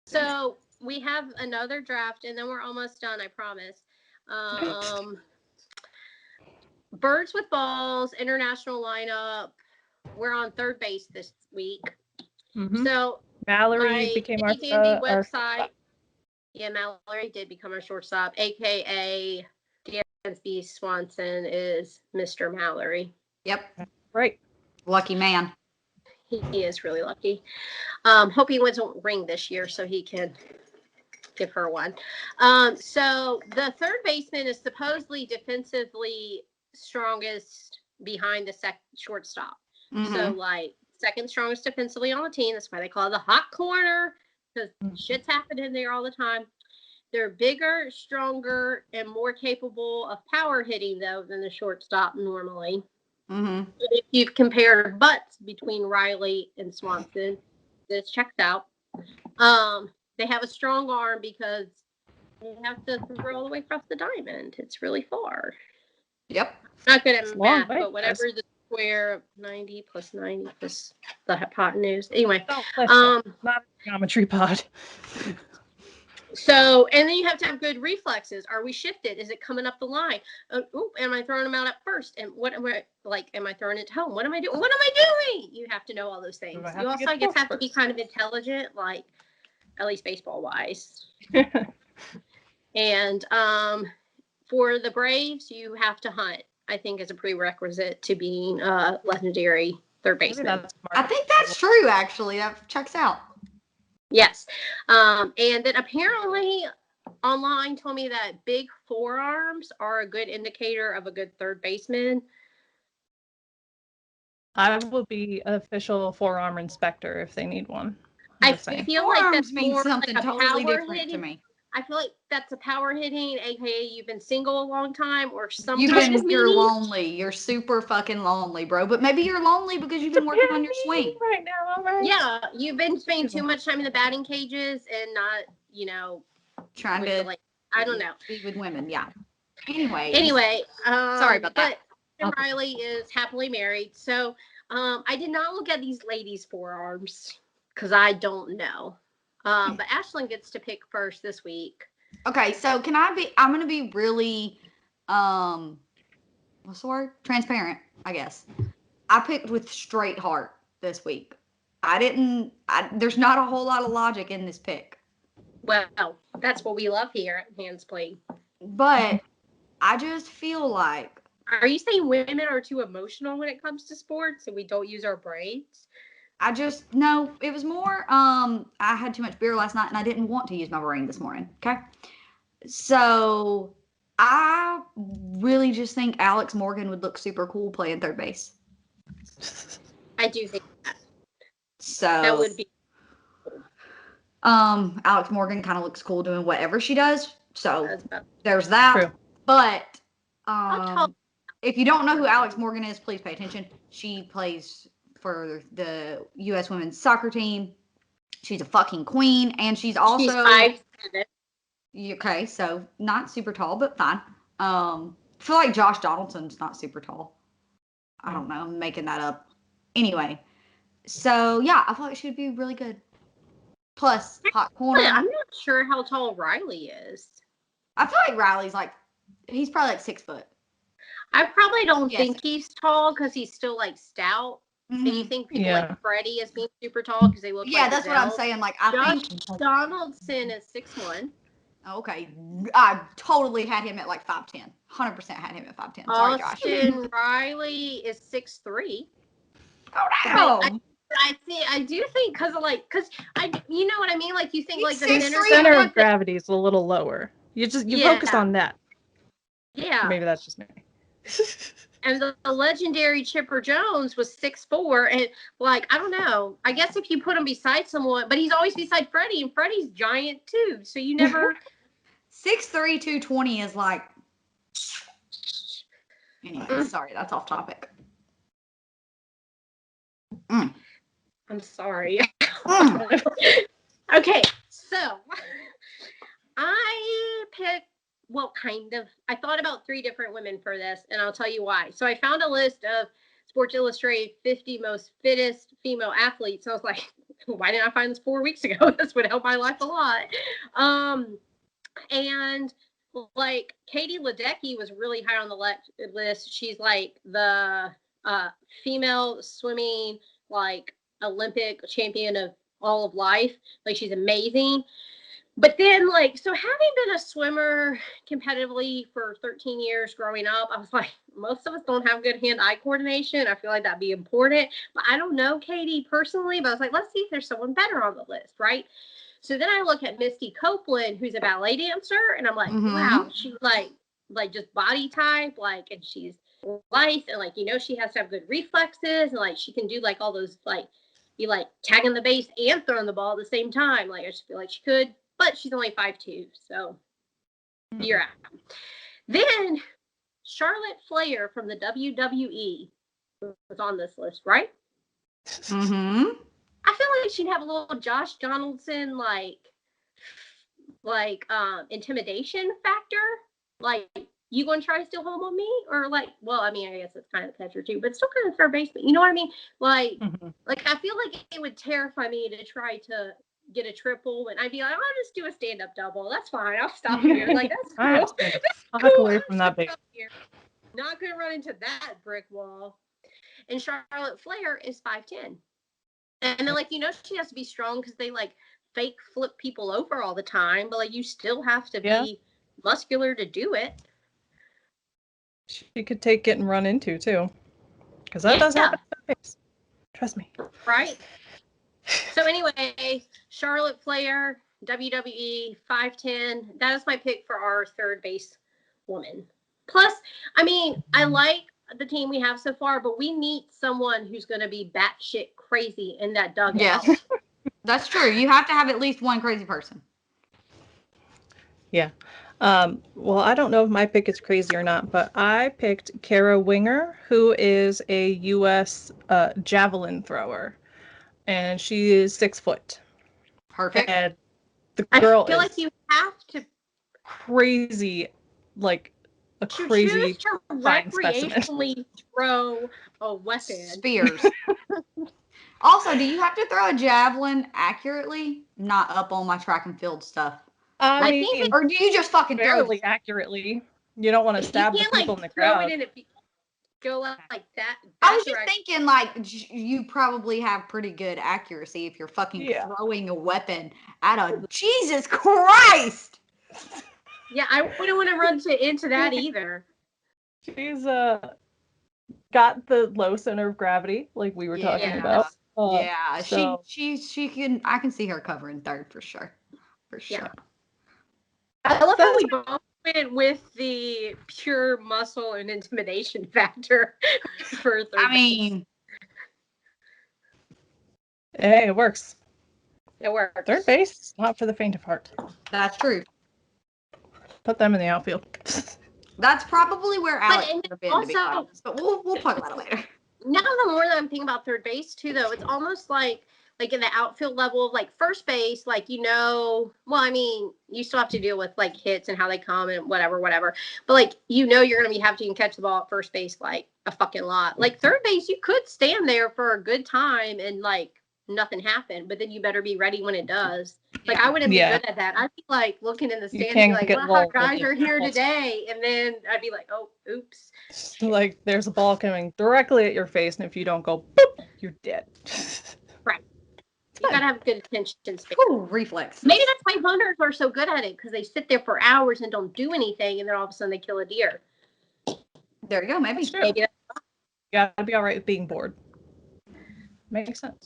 So we have another draft, and then we're almost done, I promise. Birds with Balls, international lineup. We're on third base this week. Mm-hmm. So Mallory became our website. Yeah, Mallory did become our shortstop, aka Dansby Swanson is Mr. Mallory. Yep. Right. Lucky man. He is really lucky. Hope he wins a ring this year so he can give her one. So the third baseman is supposedly defensively strongest behind the shortstop. Mm-hmm. So like second strongest defensively on the team. That's why they call it the hot corner, because shit's happening there all the time. They're bigger, stronger, and more capable of power hitting though than the shortstop normally. Mm-hmm. If you've compared butts between Riley and Swanson, this checks out. They have a strong arm because they have to throw all the way across the diamond. It's really far. Yep. Not good at math, but whatever the square of 90 plus 90 plus the hypotenuse. Anyway, not a geometry pod. So, and then you have to have good reflexes. Are we shifted? Is it coming up the line? Am I throwing them out at first? And what am I like? Am I throwing it home? What am I doing? What am I doing? You have to know all those things. You also, I guess, have to be kind of intelligent, like at least baseball wise. And for the Braves, you have to hunt. I think is a prerequisite to being a legendary third baseman. I think that's true. Actually, that checks out. Yes. And then apparently online told me that big forearms are a good indicator of a good third baseman. I will be an official forearm inspector if they need one. I feel forearms like that's means more something like totally different hitting. to me. I feel like that's a power hitting, aka you've been single a long time or something. You're lonely. You're super fucking lonely, bro. But maybe you're lonely because you've been working on your swing right now. All right. Yeah, you've been spending too much time in the batting cages and not, trying to I don't know. be with women. Yeah. Anyway, sorry about that. But Riley is happily married, so I did not look at these ladies' forearms because I don't know. But Ashlyn gets to pick first this week. Okay, so I'm going to be really, what's the word? Transparent, I guess. I picked with straight heart this week. There's not a whole lot of logic in this pick. Well, that's what we love here at Mansplain. But I just feel like. Are you saying women are too emotional when it comes to sports and we don't use our brains? No, it was more, I had too much beer last night and I didn't want to use my brain this morning. Okay. So I really just think Alex Morgan would look super cool playing third base. I do think that. So that would be. Alex Morgan kind of looks cool doing whatever she does. So there's that. True. But, if you don't know who Alex Morgan is, please pay attention. She plays for the U.S. women's soccer team. She's a fucking queen, and she's also. She's 5'7". Okay, so not super tall, but fine. I feel like Josh Donaldson's not super tall. I don't know. I'm making that up. Anyway, so yeah, I feel like she'd be really good. Plus, hot corner. I'm not sure how tall Riley is. I feel like Riley's he's probably 6 foot. I probably don't think he's tall because he's still stout. Mm-hmm. And you think people like Freddie as being super tall because they look like that's what I'm saying. I think Donaldson is 6'1". Okay, I totally had him at 5'10". 100% had him at 5'10". Sorry, Josh. Austin Riley is 6'3". Oh no! I do think because you know what I mean. You think the center of gravity is a little lower. You focus on that. Yeah. Maybe that's just me. And the legendary Chipper Jones was 6'4", and I don't know. I guess if you put him beside someone, but he's always beside Freddie, and Freddie's giant too. So you never. 6'3", 220 is Anyway, sorry, that's off topic. I'm sorry. Okay, so I picked. Well, kind of. I thought about 3 different women for this, and I'll tell you why. So I found a list of Sports Illustrated 50 most fittest female athletes. So I was like, why didn't I find this 4 weeks ago? This would help my life a lot. And like Katie Ledecky was really high on the list. She's like the female swimming like Olympic champion of all of life. Like she's amazing. But then like, so having been a swimmer competitively for 13 years growing up, I was like, most of us don't have good hand-eye coordination. I feel like that'd be important. But I don't know Katie personally, but I was like, let's see if there's someone better on the list, right? So then I look at Misty Copeland, who's a ballet dancer, and I'm like, wow, she's like just body type, like, and she's lithe, and like, you know, she has to have good reflexes, and like she can do like all those like be like tagging the base and throwing the ball at the same time. Like I just feel like she could, but she's only 5'2", so you're out. Then Charlotte Flair from the WWE was on this list, right? Mm-hmm. I feel like she'd have a little Josh Donaldson like intimidation factor. Like, you gonna try to steal home on me? Or like, well, I mean, I guess it's kind of catcher too, but still kind of third baseman. You know what I mean? Like, like I feel like it would terrify me to try to get a triple, and I'd be like, I'll just do a stand-up double. That's fine. I'll stop here. Like, that's cool. I'll hack away from that base. Not gonna run into that brick wall. And Charlotte Flair is 5'10". And then, like, you know, she has to be strong because they, like, fake flip people over all the time. But, like, you still have to be muscular to do it. She could take getting run into, too. Because that does happen. Trust me. Right? So, anyway, Charlotte Flair, WWE, 5'10". That is my pick for our third base woman. Plus, I mean, I like the team we have so far, but we need someone who's going to be batshit crazy in that dugout. Yes, that's true. You have to have at least one crazy person. Yeah. Well, I don't know if my pick is crazy or not, but I picked Kara Winger, who is a U.S. Javelin thrower, and she is 6 foot. Perfect. And the girl I feel like you have to crazy, like a crazy to fine specimen. recreationally throw a weapon. Spears. Also, do you have to throw a javelin accurately? Not up on my track and field stuff. I mean, or do you just fucking fairly accurately? You don't want to stab the people in the crowd. Go like that. I was just thinking, like, you probably have pretty good accuracy if you're fucking throwing a weapon at a Jesus Christ. Yeah, I wouldn't want to run into that either. She's got the low center of gravity, like we were talking about. Yeah, so. she can. I can see her covering third for sure. For sure. Yeah. I love how we both went with the pure muscle and intimidation factor for third. I mean, hey, it works. It works. Third base, not for the faint of heart. That's true. Put them in the outfield. That's probably where Alex would have been, to be honest. But we'll talk about it later. Now, the more that I'm thinking about third base too, though, it's almost like in the outfield level of like first base, like, you know, well, I mean, you still have to deal with like hits and how they come and whatever. But like, you know, you're going to be having to catch the ball at first base like a fucking lot. Like third base, you could stand there for a good time and like nothing happened, but then you better be ready when it does. Like I wouldn't be good at that. I'd be like looking in the stands and be like, well, guys are here today. And then I'd be like, oh, oops. Like there's a ball coming directly at your face. And if you don't go, boop, you're dead. Right. You gotta have good attention span. Ooh, reflex. Maybe that's why hunters are so good at it, because they sit there for hours and don't do anything, and then all of a sudden they kill a deer. There you go. Maybe. You gotta be all right with being bored. Makes sense.